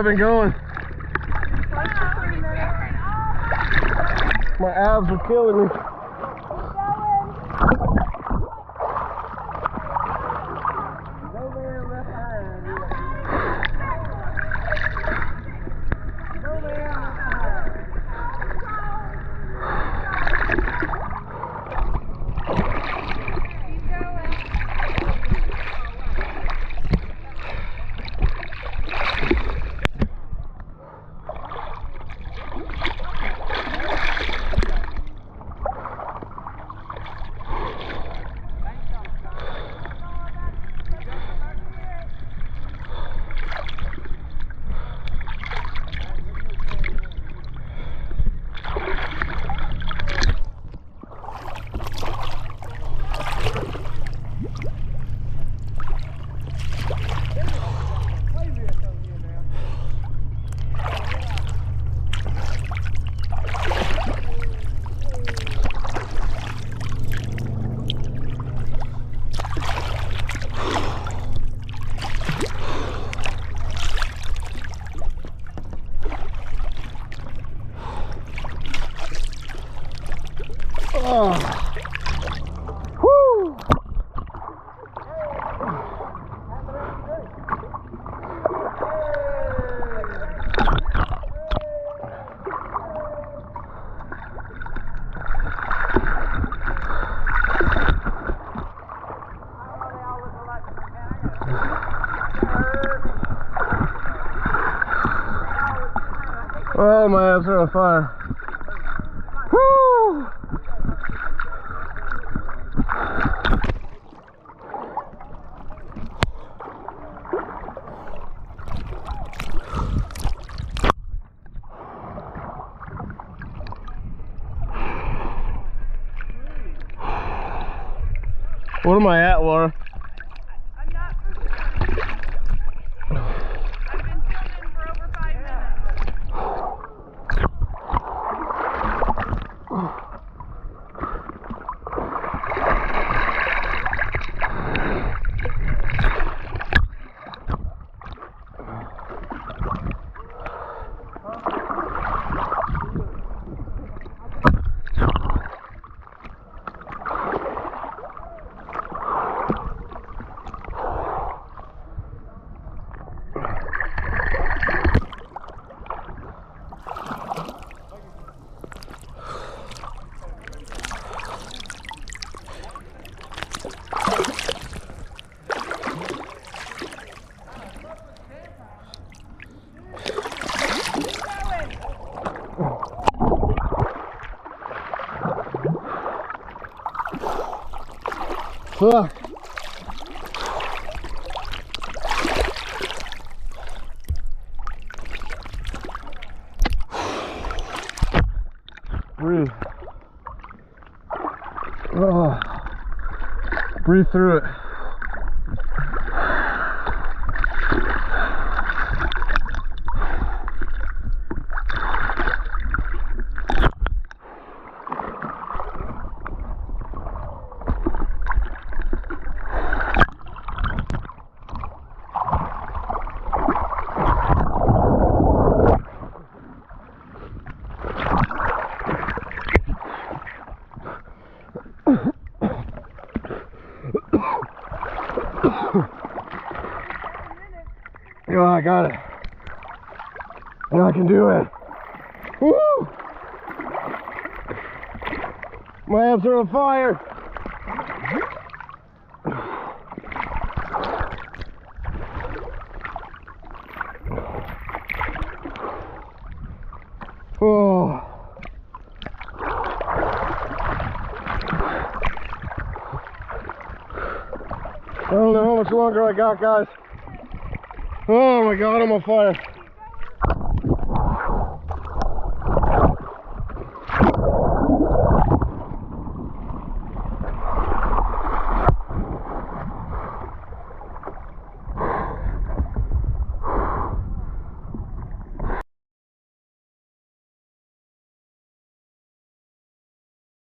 I've been going. My abs are killing me. Oh. Woo. Oh, my abs are on fire. Woo! What am I at, Laura? I'm not for sure. I've been filming for over 5 minutes. Fuck. Breathe. Oh. Breathe through it. Oh, I got it. Now I can do it. Woo! My abs are on fire. Oh. I don't know how much longer I got, guys. Oh my God, I'm on fire.